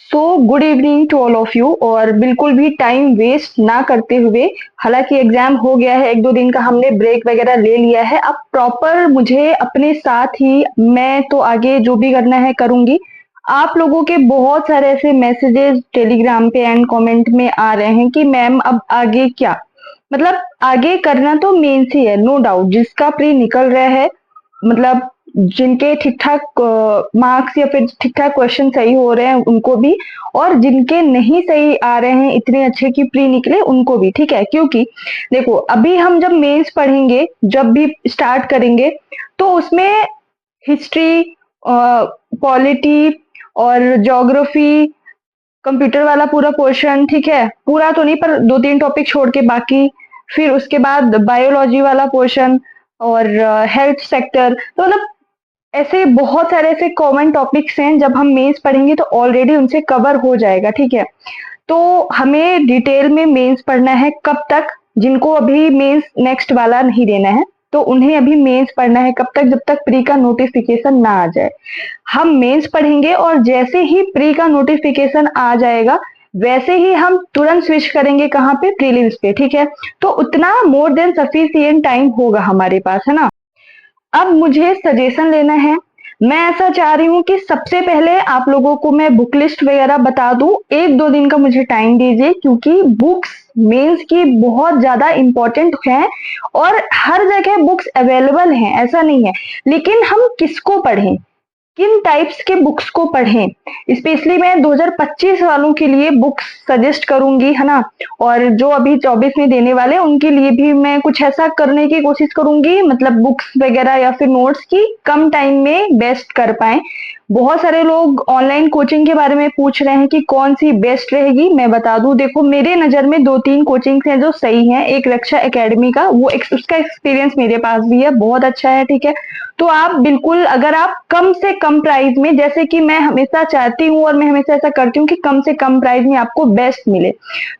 So good evening to all of you. और बिल्कुल भी टाइम वेस्ट ना करते हुए, हालांकि एग्जाम हो गया है, एक दो दिन का हमने ब्रेक वगैरह ले लिया है, अब प्रॉपर मुझे अपने साथ ही मैं तो आगे जो भी करना है करूंगी। आप लोगों के बहुत सारे ऐसे मैसेजेस टेलीग्राम पे एंड कमेंट में आ रहे हैं कि मैम अब आगे क्या, मतलब आगे करना तो मेंस ही है, नो डाउट। जिसका प्री निकल रहा है, मतलब जिनके ठीक ठाक मार्क्स या फिर ठीक ठाक क्वेश्चन सही हो रहे हैं उनको भी, और जिनके नहीं सही आ रहे हैं इतने अच्छे की प्री निकले उनको भी, ठीक है। क्योंकि देखो अभी हम जब मेंस पढ़ेंगे, जब भी स्टार्ट करेंगे, तो उसमें हिस्ट्री, पॉलिटी और ज्योग्राफी, कंप्यूटर वाला पूरा पोर्शन, ठीक है, पूरा तो नहीं पर दो तीन टॉपिक छोड़ के बाकी, फिर उसके बाद बायोलॉजी वाला पोर्शन और हेल्थ सेक्टर, तो मतलब ऐसे बहुत सारे ऐसे कॉमन टॉपिक्स हैं, जब हम मेंस पढ़ेंगे तो ऑलरेडी उनसे कवर हो जाएगा, ठीक है। तो हमें डिटेल में मेंस पढ़ना है कब तक, जिनको अभी मेंस नेक्स्ट वाला नहीं देना है तो उन्हें अभी मेंस पढ़ना है कब तक, जब तक प्री का नोटिफिकेशन ना आ जाए। हम मेंस पढ़ेंगे और जैसे ही प्री का नोटिफिकेशन आ जाएगा वैसे ही हम तुरंत स्विच करेंगे कहाँ पे, प्रीलिम्स पे, ठीक है। तो उतना मोर देन सफिशिएंट टाइम होगा हमारे पास, है ना। अब मुझे सजेशन लेना है। मैं ऐसा चाह रही हूँ कि सबसे पहले आप लोगों को मैं बुक लिस्ट वगैरह बता दूं, एक दो दिन का मुझे टाइम दीजिए, क्योंकि बुक्स मेंस की बहुत ज्यादा इंपॉर्टेंट है और हर जगह बुक्स अवेलेबल हैं, ऐसा नहीं है। लेकिन हम किसको पढ़ें, किन टाइप्स के बुक्स को पढ़ें, स्पेशली मैं 2025 वालों के लिए बुक्स सजेस्ट करूंगी, है ना। और जो अभी 24 में देने वाले हैं उनके लिए भी मैं कुछ ऐसा करने की कोशिश करूंगी, मतलब बुक्स वगैरह या फिर नोट्स की कम टाइम में बेस्ट कर पाए। बहुत सारे लोग ऑनलाइन कोचिंग के बारे में पूछ रहे हैं कि कौन सी बेस्ट रहेगी। मैं बता दूं, देखो मेरे नजर में दो तीन कोचिंग्स हैं जो सही हैं। एक रक्षा एकेडमी का, वो उसका एक्सपीरियंस मेरे पास भी है, बहुत अच्छा है, ठीक है। तो आप बिल्कुल, अगर आप कम से कम प्राइस में, जैसे कि मैं हमेशा चाहती हूँ और मैं हमेशा ऐसा करती हूँ कि कम से कम प्राइस में आपको बेस्ट मिले,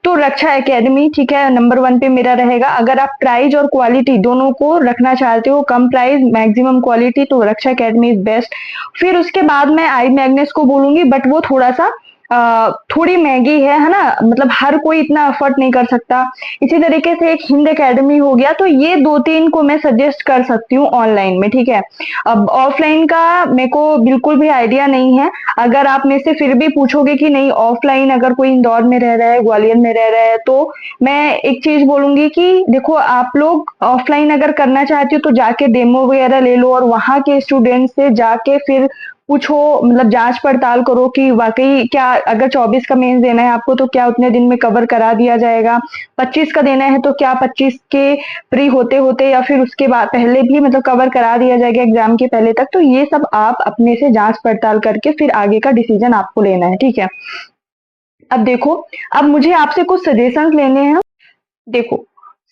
तो रक्षा एकेडमी, ठीक है, नंबर वन पे मेरा रहेगा। अगर आप प्राइस और क्वालिटी दोनों को रखना चाहते हो, कम प्राइस मैक्सिमम क्वालिटी, तो रक्षा एकेडमी इज बेस्ट। फिर उसके बाद मैं आई मैग्नेस को बोलूंगी, बट वो थोड़ा सा थोड़ी महंगी है ना, मतलब हर कोई इतना अफोर्ड नहीं कर सकता। इसी तरीके से एक हिंद एकेडमी हो गया, तो ये दो तीन को मैं सजेस्ट कर सकती हूँ ऑनलाइन में, ठीक है। अब ऑफलाइन का मेरे को बिल्कुल भी आइडिया नहीं है। अगर आप में से फिर भी पूछोगे कि नहीं ऑफलाइन, अगर कोई इंदौर में रह रहा है, ग्वालियर में रह रहा है, तो मैं एक चीज बोलूंगी कि देखो आप लोग ऑफलाइन अगर करना चाहते हो तो जाके डेमो वगैरह ले लो और वहां के स्टूडेंट से जाके फिर पूछो, मतलब जांच पड़ताल करो कि वाकई क्या, अगर 24 का मेंस देना है आपको तो क्या उतने दिन में कवर करा दिया जाएगा, 25 का देना है तो क्या 25 के प्री होते होते या फिर उसके बाद पहले भी मतलब कवर करा दिया जाएगा एग्जाम के पहले तक। तो ये सब आप अपने से जांच पड़ताल करके फिर आगे का डिसीजन आपको लेना है, ठीक है। अब देखो, अब मुझे आपसे कुछ सजेशंस लेने हैं। देखो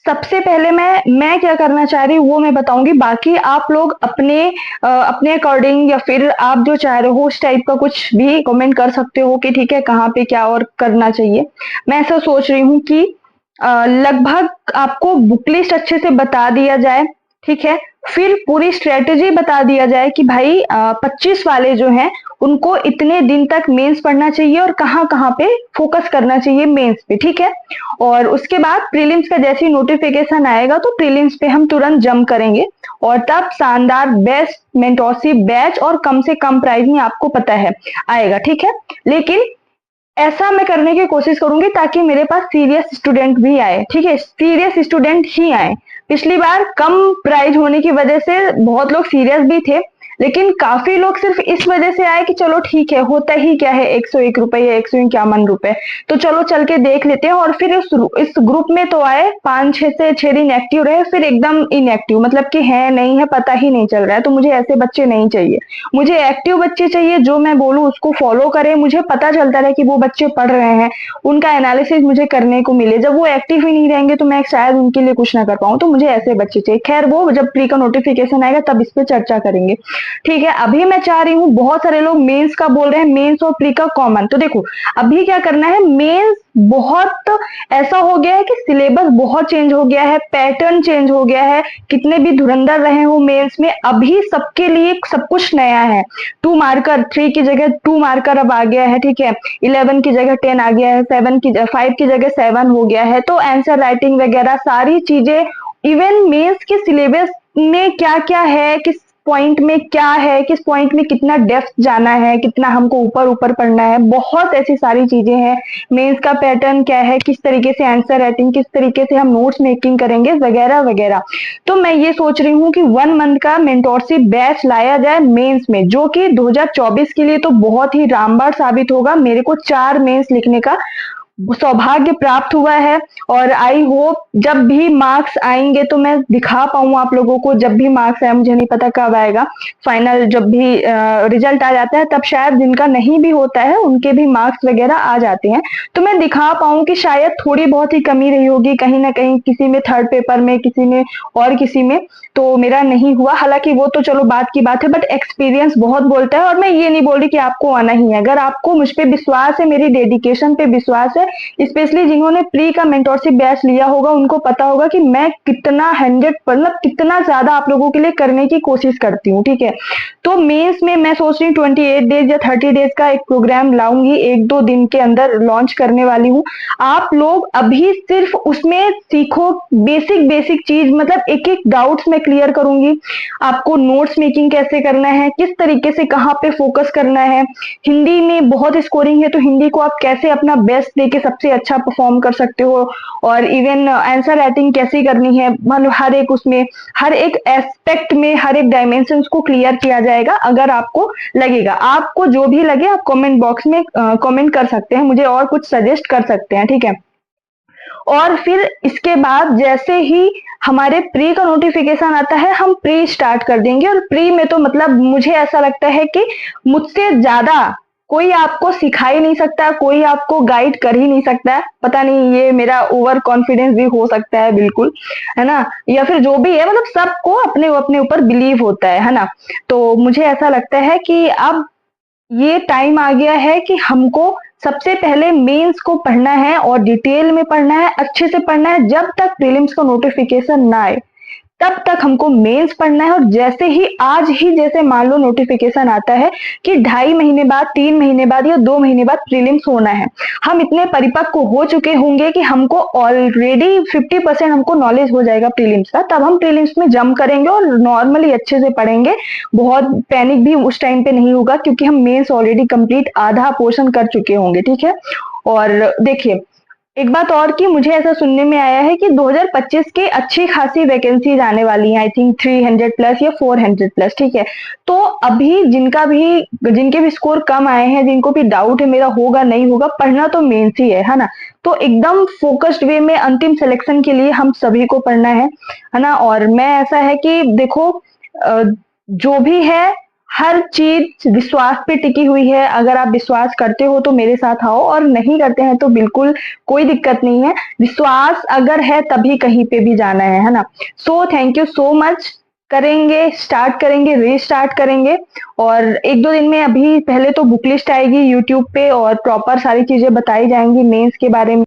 सबसे पहले मैं क्या करना चाह रही हूँ वो मैं बताऊंगी, बाकी आप लोग अपने अकॉर्डिंग या फिर आप जो चाह रहे हो उस टाइप का कुछ भी कमेंट कर सकते हो कि ठीक है कहाँ पे क्या और करना चाहिए। मैं ऐसा सोच रही हूँ कि लगभग आपको बुक लिस्ट अच्छे से बता दिया जाए, ठीक है। फिर पूरी स्ट्रेटेजी बता दिया जाए कि भाई 25 वाले जो हैं उनको इतने दिन तक मेंस पढ़ना चाहिए और कहाँ कहाँ पे फोकस करना चाहिए मेंस पे, ठीक है। और उसके बाद प्रीलिम्स का जैसे ही नोटिफिकेशन आएगा तो प्रीलिम्स पे हम तुरंत जंप करेंगे और तब शानदार बेस्ट मेंटोरशिप बैच और कम से कम प्राइस में आपको पता है आएगा, ठीक है। लेकिन ऐसा मैं करने की कोशिश करूंगी ताकि मेरे पास सीरियस स्टूडेंट भी आए, ठीक है, सीरियस स्टूडेंट ही आए। पिछली बार कम प्राइस होने की वजह से बहुत लोग सीरियस भी थे, लेकिन काफी लोग सिर्फ इस वजह से आए कि चलो ठीक है, होता ही क्या है, 101 रुपए या 151 रुपए, तो चलो चल के देख लेते हैं। और फिर इस ग्रुप में तो आए 5 से 6 दिन एक्टिव रहे, फिर एकदम इनएक्टिव, मतलब कि है नहीं है, पता ही नहीं चल रहा है। तो मुझे ऐसे बच्चे नहीं चाहिए, मुझे एक्टिव बच्चे चाहिए, जो मैं बोलूँ उसको फॉलो करें, मुझे पता चलता रहे कि वो बच्चे पढ़ रहे हैं, उनका एनालिसिस मुझे करने को मिले। जब वो एक्टिव ही नहीं रहेंगे तो मैं शायद उनके लिए कुछ ना कर पाऊँ, तो मुझे ऐसे बच्चे चाहिए। खैर वो जब प्री का नोटिफिकेशन आएगा तब इस पे चर्चा करेंगे। ठीक है, अभी मैं चाह रही हूँ, बहुत सारे लोग मेंस का बोल रहे हैं, मेंस और प्री का कॉमन। तो देखो अभी क्या करना है, मेंस बहुत ऐसा हो गया है कि सिलेबस बहुत चेंज हो गया है, पैटर्न चेंज हो गया है, कितने भी धुरंधर रहे हो मेंस में, अभी सबके लिए सब कुछ नया है। 2 मार्कर 3 की जगह 2 मार्कर अब आ गया है, ठीक है, 11 की जगह 10 आ गया है, 5 की जगह 7 हो गया है। तो आंसर राइटिंग वगैरह सारी चीजें, इवन मेंस के सिलेबस में क्या क्या है, किस पॉइंट में क्या है, किस पॉइंट में कितना डेप्थ जाना है, कितना हमको ऊपर ऊपर पढ़ना है, बहुत ऐसी सारी चीजें हैं। मेंस का पैटर्न क्या है, किस तरीके से आंसर राइटिंग, किस तरीके से हम नोट्स मेकिंग करेंगे वगैरह वगैरह। तो मैं ये सोच रही हूँ कि 1 मंथ का मेंटोरशिप बैच लाया जाए मेंस में, जो कि 2024 के लिए तो बहुत ही रामबाण साबित होगा। मेरे को 4 मेंस लिखने का सौभाग्य प्राप्त हुआ है, और आई होप जब भी मार्क्स आएंगे तो मैं दिखा पाऊँ आप लोगों को। जब भी मार्क्स आए, मुझे नहीं पता कब आएगा फाइनल, जब भी रिजल्ट आ जाता है तब शायद जिनका नहीं भी होता है उनके भी मार्क्स वगैरह आ जाते हैं, तो मैं दिखा पाऊँ कि शायद थोड़ी बहुत ही कमी रही होगी कहीं ना कहीं, किसी में थर्ड पेपर में, किसी में और किसी में, तो मेरा नहीं हुआ। हालांकि वो तो चलो बात की बात है, बट एक्सपीरियंस बहुत बोलता है। और मैं ये नहीं बोल रही कि आपको आना ही है, अगर आपको मुझ पे विश्वास है, मेरी डेडिकेशन पे विश्वास है, स्पेशली जिन्होंने प्री का मेंटोरशिप बैच लिया होगा उनको पता होगा कि मैं कितना 100 मतलब कितना ज्यादा आप लोगों के लिए करने की कोशिश करती हूँ, ठीक है। तो मेंस में मैं सोच रही हूँ 28 डेज या 30 डेज का एक प्रोग्राम लाऊंगी, 1-2 दिन के अंदर लॉन्च करने वाली हूँ। आप लोग अभी सिर्फ उसमें सीखो बेसिक बेसिक चीज, मतलब एक एक डाउट्स मैं क्लियर करूंगी, आपको नोट्स मेकिंग कैसे करना है, किस तरीके से कहाँ पे फोकस करना है, हिंदी में बहुत स्कोरिंग है तो हिंदी को आप कैसे अपना बेस्ट देके सबसे अच्छा परफॉर्म कर सकते हो, और इवन आंसर राइटिंग कैसे करनी है, मतलब हर एक उसमें, हर एक एस्पेक्ट में, हर एक डायमेंशन को क्लियर किया जाएगा। अगर आपको लगेगा, आपको जो भी लगे आप कमेंट बॉक्स में कमेंट कर सकते हैं, मुझे और कुछ सजेस्ट कर सकते हैं, ठीक है। और फिर इसके बाद जैसे ही हमारे प्री का नोटिफिकेशन आता है, हम प्री स्टार्ट कर देंगे। और प्री में तो मतलब मुझे ऐसा लगता है कि मुझसे ज्यादा कोई आपको सिखा ही नहीं सकता, कोई आपको गाइड कर ही नहीं सकता। पता नहीं, ये मेरा ओवर कॉन्फिडेंस भी हो सकता है, बिल्कुल, है ना, या फिर जो भी है, मतलब सबको अपने अपने ऊपर बिलीव होता है ना। तो मुझे ऐसा लगता है कि अब ये टाइम आ गया है कि हमको सबसे पहले मेंस को पढ़ना है, और डिटेल में पढ़ना है, अच्छे से पढ़ना है। जब तक प्रीलिम्स का नोटिफिकेशन ना आए तब तक हमको मेंस पढ़ना है। और जैसे ही आज ही जैसे मान लो नोटिफिकेशन आता है कि 2.5 महीने बाद, 3 महीने बाद या 2 महीने बाद प्रीलिम्स होना है, हम इतने परिपक्व हो चुके होंगे कि हमको ऑलरेडी 50% हमको नॉलेज हो जाएगा प्रीलिम्स का। तब हम प्रीलिम्स में जंप करेंगे और नॉर्मली अच्छे से पढ़ेंगे, बहुत पैनिक भी उस टाइम पे नहीं होगा, क्योंकि हम मेंस ऑलरेडी कंप्लीट आधा पोर्शन कर चुके होंगे, ठीक है। और देखिए एक बात और कि मुझे ऐसा सुनने में आया है कि 2025 के अच्छी खासी वैकेंसीज आने वाली हैं, आई थिंक 300 प्लस या 400 प्लस, ठीक है। तो अभी जिनके भी स्कोर कम आए हैं, जिनको भी डाउट है मेरा होगा नहीं होगा, पढ़ना तो मेंस ही है ना। तो एकदम फोकस्ड वे में अंतिम सिलेक्शन के लिए हम सभी को पढ़ना है ना। और मैं ऐसा है कि देखो जो भी है, हर चीज विश्वास पे टिकी हुई है। अगर आप विश्वास करते हो तो मेरे साथ आओ, और नहीं करते हैं तो बिल्कुल कोई दिक्कत नहीं है। विश्वास अगर है तभी कहीं पे भी जाना है ना। So thank you so much. करेंगे, स्टार्ट करेंगे, रीस्टार्ट करेंगे। और 1-2 दिन में, अभी पहले तो बुक लिस्ट आएगी यूट्यूब पे और प्रॉपर सारी चीजें बताई जाएंगी मेंस के बारे में।